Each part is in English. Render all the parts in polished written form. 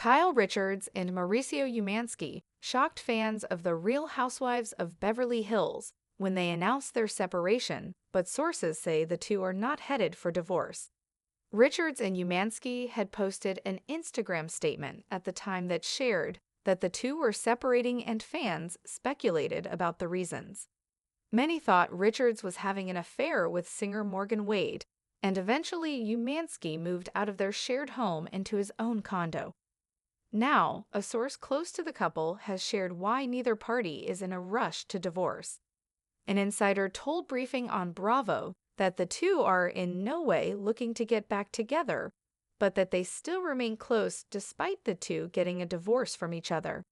Kyle Richards and Mauricio Umansky shocked fans of The Real Housewives of Beverly Hills when they announced their separation, but sources say the two are not headed for divorce. Richards and Umansky had posted an Instagram statement at the time that shared that the two were separating, and fans speculated about the reasons. Many thought Richards was having an affair with singer Morgan Wade, and eventually Umansky moved out of their shared home into his own condo. Now, a source close to the couple has shared why neither party is in a rush to divorce. An insider told Briefing on Bravo that the two are in no way looking to get back together, but that they still remain close despite the two getting a divorce from each other.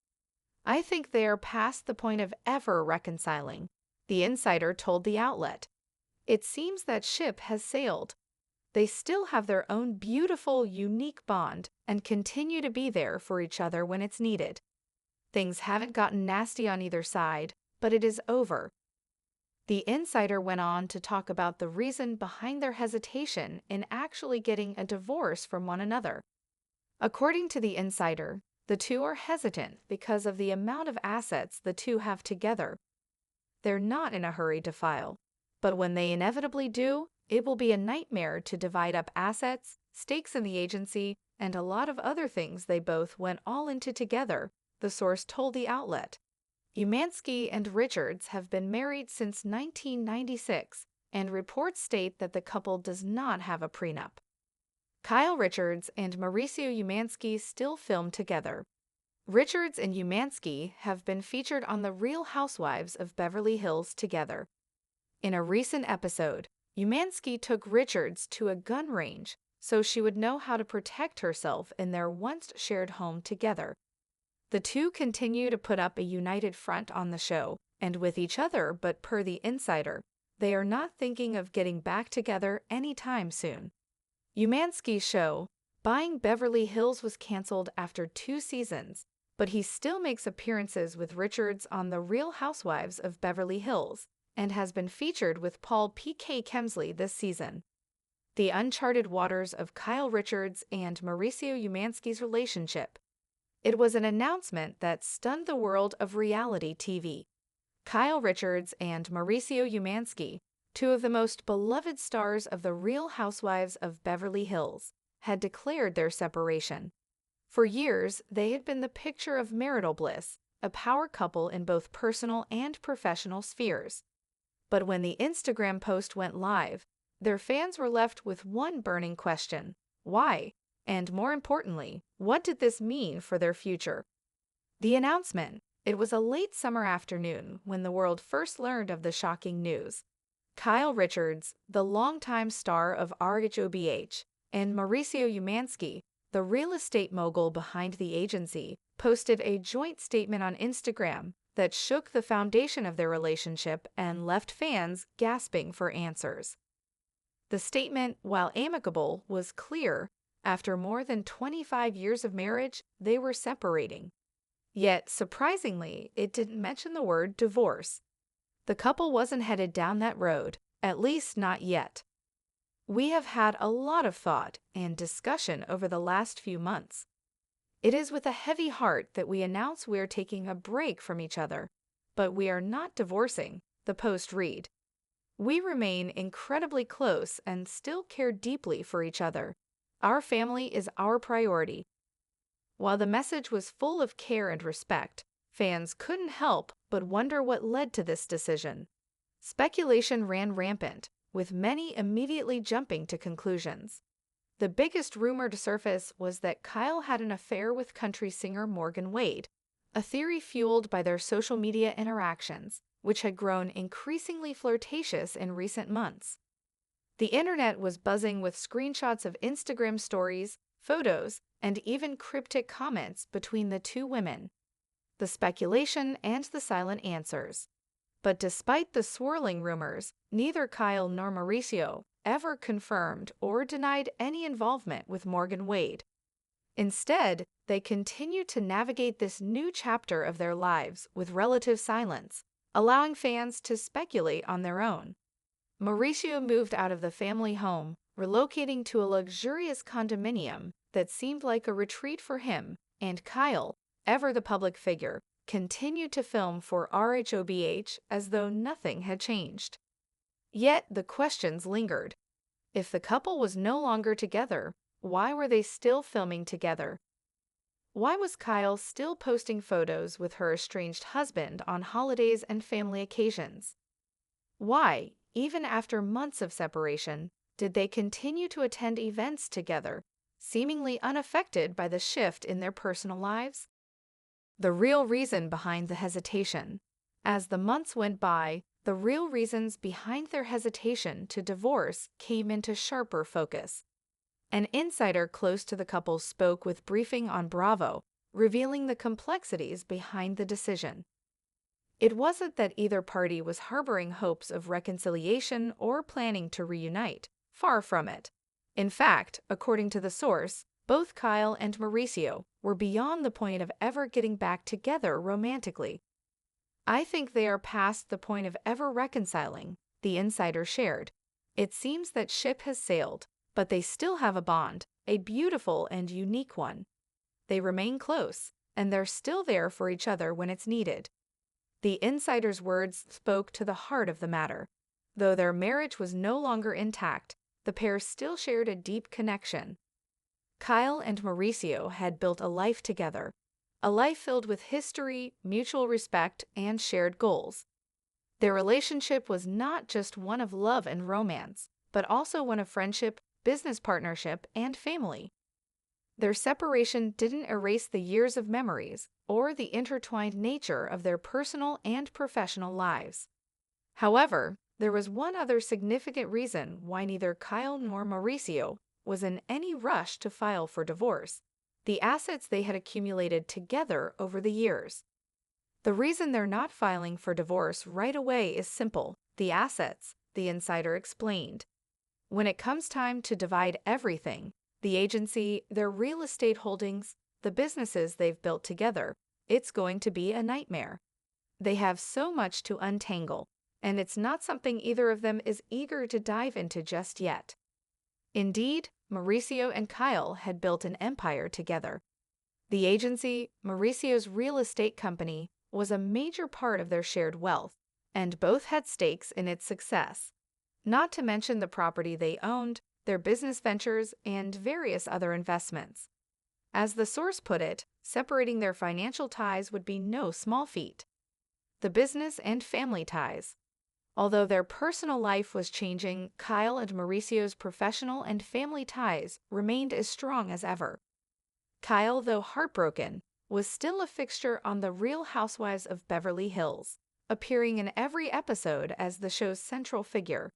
"I think they are past the point of ever reconciling," the insider told the outlet. "It seems that ship has sailed. They still have their own beautiful, unique bond and continue to be there for each other when it's needed. Things haven't gotten nasty on either side, but it is over." The insider went on to talk about the reason behind their hesitation in actually getting a divorce from one another. According to the insider, the two are hesitant because of the amount of assets the two have together. They're not in a hurry to file, but when they inevitably do, it will be a nightmare to divide up assets, stakes in the agency, and a lot of other things they both went all into together, the source told the outlet. Umansky and Richards have been married since 1996, and reports state that the couple does not have a prenup. Kyle Richards and Mauricio Umansky still film together. Richards and Umansky have been featured on The Real Housewives of Beverly Hills together. In a recent episode, Umansky took Richards to a gun range so she would know how to protect herself in their once shared home together. The two continue to put up a united front on the show and with each other, but per the insider, they are not thinking of getting back together anytime soon. Umansky's show, Buying Beverly Hills, was canceled after 2 seasons, but he still makes appearances with Richards on The Real Housewives of Beverly Hills and has been featured with Paul P.K. Kemsley this season. The uncharted waters of Kyle Richards and Mauricio Umansky's relationship. It was an announcement that stunned the world of reality TV. Kyle Richards and Mauricio Umansky, two of the most beloved stars of The Real Housewives of Beverly Hills, had declared their separation. For years, they had been the picture of marital bliss, a power couple in both personal and professional spheres. But when the Instagram post went live, their fans were left with one burning question: why? And more importantly, what did this mean for their future? The announcement. It was a late summer afternoon when the world first learned of the shocking news. Kyle Richards, the longtime star of RHOBH, and Mauricio Umansky, the real estate mogul behind the agency, posted a joint statement on Instagram that shook the foundation of their relationship and left fans gasping for answers. The statement, while amicable, was clear. After more than 25 years of marriage, they were separating. Yet, surprisingly, it didn't mention the word divorce. The couple wasn't headed down that road, at least not yet. "We have had a lot of thought and discussion over the last few months. It is with a heavy heart that we announce we are taking a break from each other, but we are not divorcing," the post read. "We remain incredibly close and still care deeply for each other. Our family is our priority." While the message was full of care and respect, fans couldn't help but wonder what led to this decision. Speculation ran rampant, with many immediately jumping to conclusions. The biggest rumor to surface was that Kyle had an affair with country singer Morgan Wade, a theory fueled by their social media interactions, which had grown increasingly flirtatious in recent months. The internet was buzzing with screenshots of Instagram stories, photos, and even cryptic comments between the two women. The speculation and the silent answers. But despite the swirling rumors, neither Kyle nor Mauricio ever confirmed or denied any involvement with Morgan Wade. Instead, they continued to navigate this new chapter of their lives with relative silence, allowing fans to speculate on their own. Mauricio moved out of the family home, relocating to a luxurious condominium that seemed like a retreat for him and Kyle, ever the public figure, continued to film for RHOBH as though nothing had changed. Yet the questions lingered. If the couple was no longer together, why were they still filming together? Why was Kyle still posting photos with her estranged husband on holidays and family occasions? Why, even after months of separation, did they continue to attend events together, seemingly unaffected by the shift in their personal lives? The real reason behind the hesitation. As the months went by, the real reasons behind their hesitation to divorce came into sharper focus. An insider close to the couple spoke with Briefing on Bravo, revealing the complexities behind the decision. It wasn't that either party was harboring hopes of reconciliation or planning to reunite. Far from it. In fact, according to the source, both Kyle and Mauricio were beyond the point of ever getting back together romantically. "I think they are past the point of ever reconciling," the insider shared. "It seems that ship has sailed, but they still have a bond, a beautiful and unique one. They remain close, and they're still there for each other when it's needed." The insider's words spoke to the heart of the matter. Though their marriage was no longer intact, the pair still shared a deep connection. Kyle and Mauricio had built a life together, a life filled with history, mutual respect, and shared goals. Their relationship was not just one of love and romance, but also one of friendship, business partnership, and family. Their separation didn't erase the years of memories or the intertwined nature of their personal and professional lives. However, there was one other significant reason why neither Kyle nor Mauricio was in any rush to file for divorce: the assets they had accumulated together over the years. The reason they're not filing for divorce right away is simple: the assets, the insider explained. When it comes time to divide everything, the agency, their real estate holdings, the businesses they've built together, it's going to be a nightmare. They have so much to untangle, and it's not something either of them is eager to dive into just yet. Indeed, Mauricio and Kyle had built an empire together. The agency, Mauricio's real estate company, was a major part of their shared wealth, and both had stakes in its success. Not to mention the property they owned, their business ventures, and various other investments. As the source put it, separating their financial ties would be no small feat. The business and family ties. Although their personal life was changing, Kyle and Mauricio's professional and family ties remained as strong as ever. Kyle, though heartbroken, was still a fixture on The Real Housewives of Beverly Hills, appearing in every episode as the show's central figure.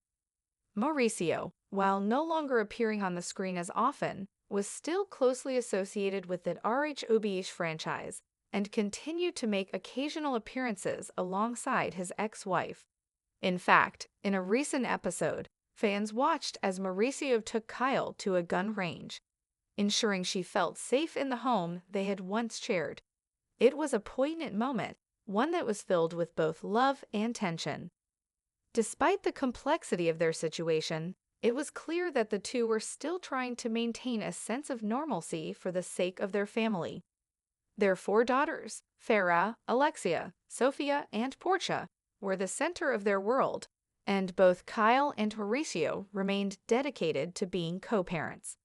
Mauricio, while no longer appearing on the screen as often, was still closely associated with the RHOBH franchise and continued to make occasional appearances alongside his ex-wife. In fact, in a recent episode, fans watched as Mauricio took Kyle to a gun range, ensuring she felt safe in the home they had once shared. It was a poignant moment, one that was filled with both love and tension. Despite the complexity of their situation, it was clear that the two were still trying to maintain a sense of normalcy for the sake of their family. Their 4 daughters, Farah, Alexia, Sophia, and Portia, were the center of their world, and both Kyle and Mauricio remained dedicated to being co-parents.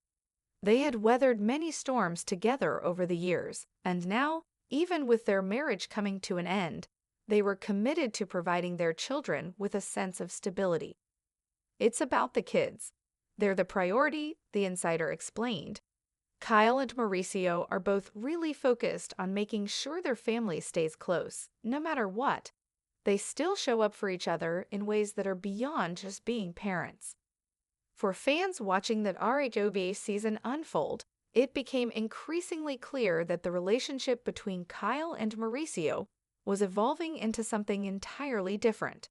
They had weathered many storms together over the years, and now, even with their marriage coming to an end, they were committed to providing their children with a sense of stability. "It's about the kids. They're the priority," the insider explained. Kyle and Mauricio are both really focused on making sure their family stays close, no matter what. They still show up for each other in ways that are beyond just being parents. For fans watching that RHOBH season unfold, it became increasingly clear that the relationship between Kyle and Mauricio was evolving into something entirely different.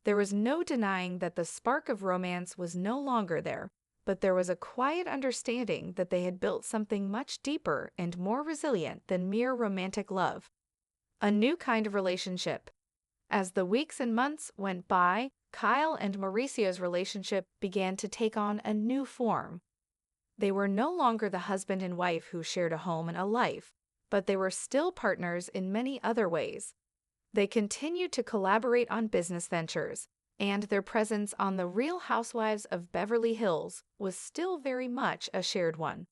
There was no denying that the spark of romance was no longer there, but there was a quiet understanding that they had built something much deeper and more resilient than mere romantic love. A new kind of relationship. As the weeks and months went by, Kyle and Mauricio's relationship began to take on a new form. They were no longer the husband and wife who shared a home and a life. but they were still partners in many other ways. They continued to collaborate on business ventures, and their presence on The Real Housewives of Beverly Hills was still very much a shared one.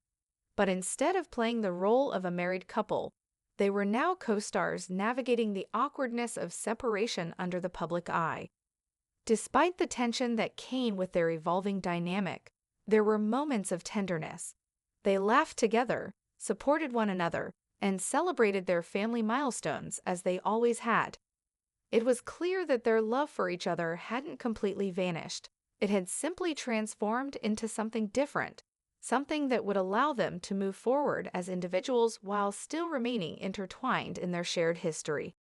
But instead of playing the role of a married couple, they were now co-stars navigating the awkwardness of separation under the public eye. Despite the tension that came with their evolving dynamic, there were moments of tenderness. They laughed together, supported one another, and celebrated their family milestones as they always had. It was clear that their love for each other hadn't completely vanished. It had simply transformed into something different, something that would allow them to move forward as individuals while still remaining intertwined in their shared history.